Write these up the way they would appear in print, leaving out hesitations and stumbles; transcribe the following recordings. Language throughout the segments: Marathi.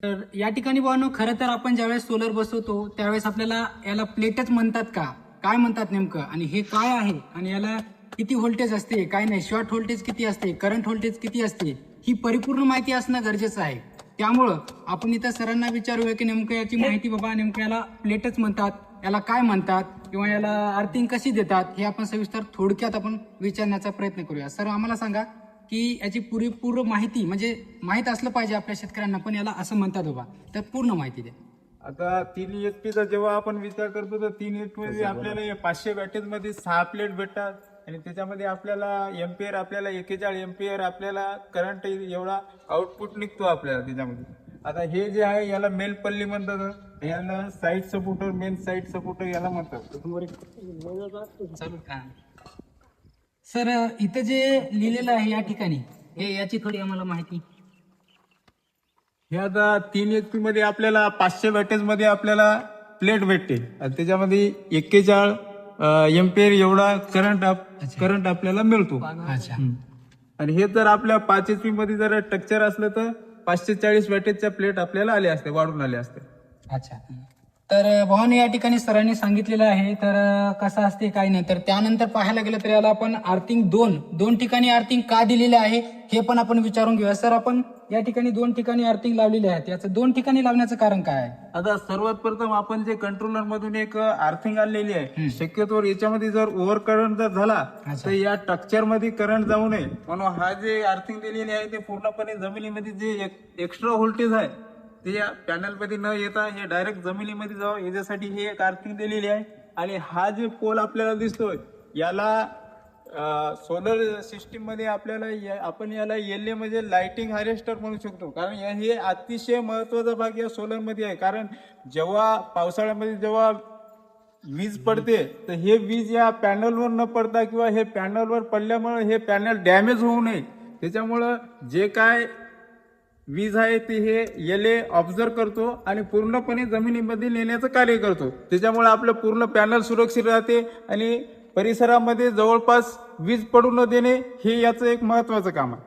तर या ठिकाणी भावांनो, खरं तर आपण ज्यावेळेस सोलर बसवतो त्यावेळेस आपल्याला याला प्लेटच म्हणतात का, काय म्हणतात नेमकं, आणि हे काय आहे, आणि याला किती व्होल्टेज असते, काय नाही, शॉर्ट व्होल्टेज किती असते, करंट व्होल्टेज किती असते, ही परिपूर्ण माहिती असणं गरजेचं आहे. त्यामुळं आपण इथं सरांना विचारूया की नेमकं याची माहिती, बाबा नेमकं याला प्लेटच म्हणतात, याला काय म्हणतात, किंवा याला अर्थिंग कशी देतात, हे आपण सविस्तर थोडक्यात आपण विचारण्याचा प्रयत्न करूया. सर, आम्हाला सांगा की याची पुरेपूर माहिती, म्हणजे माहित असलं पाहिजे आपल्या शेतकऱ्यांना, पण याला असं म्हणतात बाबा, तर पूर्ण माहिती द्या. आता 3 HP जेव्हा आपण विचार करतो तर 3 HP मध्ये आपल्याला 500 वॅटेज मध्ये 6 प्लेट भेटतात आणि त्याच्यामध्ये आपल्याला एम्पियर, आपल्याला 41 एम्पियर आपल्याला करंट एवढा आउटपुट निघतो आपल्याला त्याच्यामध्ये. आता हे जे आहे याला मेल पल्ली म्हणतात, याला side supporter, main side supporter याला म्हणतात. चालू का सर? इथं जे लिहिलेलं आहे या ठिकाणी, हे याची थोडी आम्हाला माहिती. हे आता 3 HP मध्ये आपल्याला 500 वॅटेज मध्ये आपल्याला प्लेट भेटते आणि त्याच्यामध्ये 41 एम्पियर एवढा करंट आपल्याला मिळतो. अच्छा. आणि हे जर आपल्या 5 HP मध्ये जर स्ट्रक्चर असलं तर 540 वॅटेजच्या प्लेट आपल्याला आले असते, वाढून आले असते. अच्छा. तर भावाने या ठिकाणी सरांनी सांगितलेलं आहे. तर कसं असते काय नाही, तर त्यानंतर पाहायला गेलं तर याला आपण आर्थिंग दोन ठिकाणी आर्थिंग का दिलेले आहे हे पण आपण विचारून घेऊया. सर, आपण या ठिकाणी 2 ठिकाणी आर्थिंग लावलेले आहेत, याचं 2 ठिकाणी लावण्याचं कारण काय आहे? आता सर्वात प्रथम आपण जे कंट्रोलर मधून एक आर्थिंग आणलेली आहे, शक्यतो याच्यामध्ये जर ओव्हर करंट जर झाला तर या स्ट्रक्चर मध्ये करंट जाऊ नये म्हणून हा जे आर्थिंग दिलेली आहे ते पूर्णपणे जमिनीमध्ये जे एक्स्ट्रा व्होल्टेज आहे ते या पॅनल मध्ये न येता हे डायरेक्ट जमिनीमध्ये जावं याच्यासाठी हे एक आर्थिंग दिलेली आहे. आणि हा जे पोल आपल्याला दिसतोय याला सोलर सिस्टीम मध्ये आपल्याला आपण याला एलए म्हणजे लाइटिंग हार्वेस्टर म्हणू शकतो, कारण हे अतिशय महत्वाचा भाग या सोलर मध्ये आहे. कारण जेव्हा पावसाळ्यामध्ये जेव्हा वीज पडते तर हे वीज या पॅनलवर न पडता किंवा हे पॅनलवर पडल्यामुळे हे पॅनल डॅमेज होऊ नये त्याच्यामुळं जे काय वीज आहे ते हे एलए ऑब्झर्व करतो आणि पूर्णपणे जमिनीमध्ये नेण्याचं कार्य करतो. त्याच्यामुळे आपलं पूर्ण पॅनल सुरक्षित राहते आणि परिसरामध्ये जवळपास वीज पडू न देणे हे याचं एक महत्वाचं काम आहे.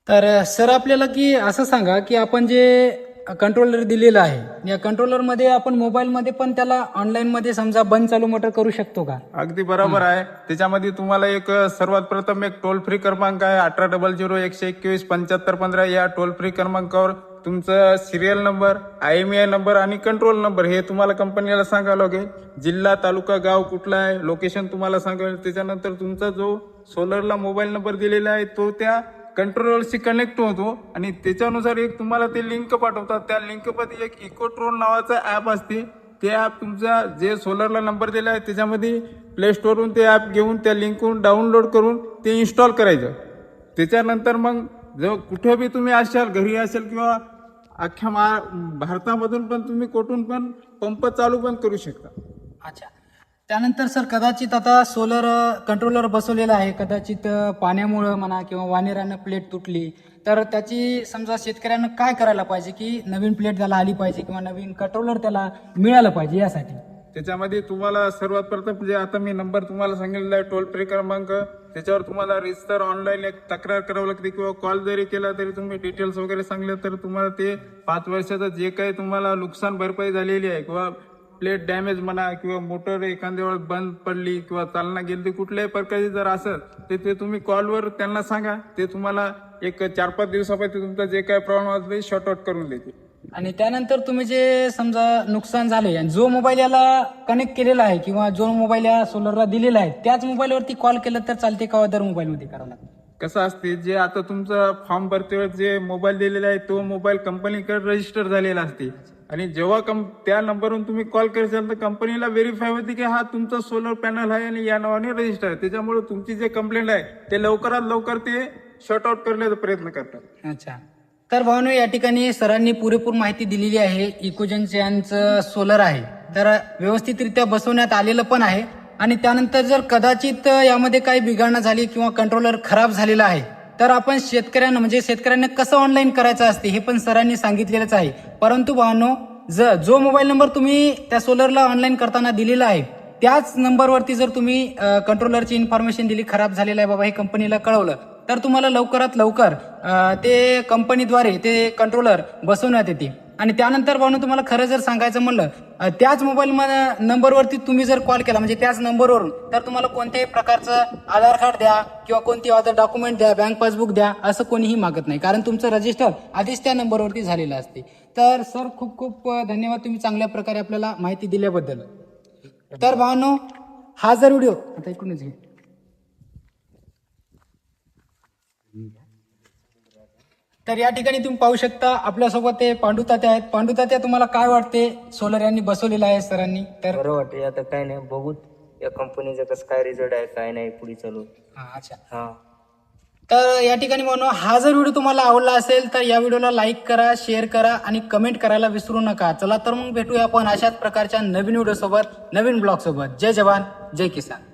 तर सर, आपल्याला की असं सांगा की आपण जे कंट्रोलर दिलेलं आहे, या कंट्रोलर मध्ये आपण मोबाईल मध्ये पण त्याला ऑनलाईन मध्ये समजा बंद चालू मोटर करू शकतो का? अगदी बरोबर आहे. त्याच्यामध्ये तुम्हाला एक सर्वात प्रथम एक टोल फ्री क्रमांक आहे 1800-121-7515. या टोल फ्री क्रमांकावर तुमचा सिरियल नंबर, IMEI नंबर आणि कंट्रोल नंबर हे तुम्हाला कंपनीला सांगावं लागेल. जिल्हा, तालुका, गाव कुठला आहे, लोकेशन तुम्हाला सांगावं. त्याच्यानंतर तुमचा जो सोलरला मोबाईल नंबर दिलेला आहे तो त्या कंट्रोलरशी कनेक्ट होतो आणि त्याच्यानुसार एक तुम्हाला ते लिंक पाठवतात. त्या लिंकमध्ये एक इकोट्रोन नावाचं ऍप असते. ते ऍप तुमचा जे सोलरला नंबर दिला आहे त्याच्यामध्ये प्ले स्टोअरवरून ते ऍप घेऊन त्या लिंकवरून डाउनलोड करून ते इन्स्टॉल करायचं. त्याच्यानंतर मग जेव्हा कुठे बी तुम्ही असाल, घरी असेल किंवा अख्ख्या भारतामधून पण तुम्ही कुठून पण पंप चालू पण करू शकता. अच्छा. त्यानंतर सर, कदाचित आता सोलर कंट्रोलर बसवलेलं आहे, कदाचित पाण्यामुळं म्हणा किंवा वानेरानं प्लेट तुटली, तर त्याची समजा शेतकऱ्यांना काय करायला पाहिजे की नवीन प्लेट त्याला आली पाहिजे किंवा नवीन कंट्रोलर त्याला मिळालं पाहिजे यासाठी? त्याच्यामध्ये तुम्हाला सर्वात प्रथम जे आता मी नंबर तुम्हाला सांगितलेला आहे टोल फ्री क्रमांक, त्याच्यावर तुम्हाला रजिस्टर ऑनलाईन एक तक्रार करावं लागते किंवा कॉल जरी केला तरी तुम्ही डिटेल्स वगैरे सांगले तर तुम्हाला ते 5 वर्षाचं जे काही तुम्हाला नुकसान भरपाई झालेली आहे किंवा प्लेट डॅमेज म्हणा किंवा मोटर एखाद्या वेळेस बंद पडली किंवा चालना गेली, कुठल्याही प्रकारची जर असेल तर ते तुम्ही कॉलवर त्यांना सांगा. ते तुम्हाला एक 4-5 दिवसामध्ये तुमचा जे काही प्रॉब्लेम असेल ते शॉर्ट आउट करून देते. आणि त्यानंतर तुम्ही जे समजा नुकसान झाले आणि जो मोबाईल याला कनेक्ट केलेला आहे किंवा जो मोबाईल या सोलरला दिलेला आहे त्याच मोबाईलवरती कॉल केलं तर चालते का, अदर मोबाईलमध्ये करावं लागतं? कसं असते, जे आता तुमचा फॉर्म भरते जे मोबाईल दिलेला आहे तो मोबाईल कंपनीकडे रजिस्टर झालेला असते आणि जेव्हा त्या नंबरवरून तुम्ही कॉल करशाल तर कंपनीला व्हेरीफाय होते की हा तुमचा सोलर पॅनल आहे आणि या नावाने रजिस्टर आहे. त्याच्यामुळे तुमची जे कंप्लेंट आहे ते लवकरात लवकर ते शॉर्ट आउट करण्याचा प्रयत्न करतात. अच्छा. तर भावनो, या ठिकाणी सरांनी पुरेपूर माहिती दिलेली आहे. इकोजनचे यांचं सोलर आहे तर व्यवस्थितरित्या बसवण्यात आलेलं पण आहे. आणि त्यानंतर जर कदाचित यामध्ये काही बिघाडणं झाली किंवा कंट्रोलर खराब झालेला आहे तर आपण शेतकऱ्यांना कसं ऑनलाईन करायचं असते हे पण सरांनी सांगितलेलंच आहे. परंतु भावनो, जो मोबाईल नंबर तुम्ही त्या सोलरला ऑनलाईन करताना दिलेला आहे त्याच नंबरवरती जर तुम्ही कंट्रोलरची इन्फॉर्मेशन दिली, खराब झालेला आहे बाबा हे कंपनीला कळवलं, तर तुम्हाला लवकरात लवकर ते कंपनीद्वारे ते कंट्रोलर बसवण्यात येते. आणि त्यानंतर भावनो तुम्हाला खरं जर सांगायचं म्हणलं त्याच मोबाईल नंबरवरती तुम्ही जर कॉल केला म्हणजे त्याच नंबरवरून तर तुम्हाला कोणत्याही प्रकारचं आधार कार्ड द्या किंवा कोणती अदर डॉक्युमेंट द्या, बँक पासबुक द्या असं कोणीही मागत नाही, कारण तुमचं रजिस्टर आधीच त्या नंबरवरती झालेलं असते. तर सर खूप खूप धन्यवाद तुम्ही चांगल्या प्रकारे आपल्याला माहिती दिल्याबद्दल. तर भावनो हा जर व्हिडिओ आता इकडूनच घे. तर या ठिकाणी तुम्ही पाहू शकता आपल्यासोबत ते पांडुतात्या आहेत. पांडुतात्या तुम्हाला काय वाटते सोलर यांनी बसवलेलं आहे सरांनी? तर बरं वाटते. आता काय नाही, बघू या कंपनीचा कसं काय रिझल्ट आहे काय नाही पुढे चालू. अच्छा. हा. तर या ठिकाणी म्हणून हा जर व्हिडिओ तुम्हाला आवडला असेल तर या व्हिडिओला लाईक करा, शेअर करा आणि कमेंट करायला विसरू नका. चला तर मग भेटूया आपण अशाच प्रकारच्या नवीन व्हिडिओ सोबत, नवीन ब्लॉग सोबत. जय जवान, जय किसान.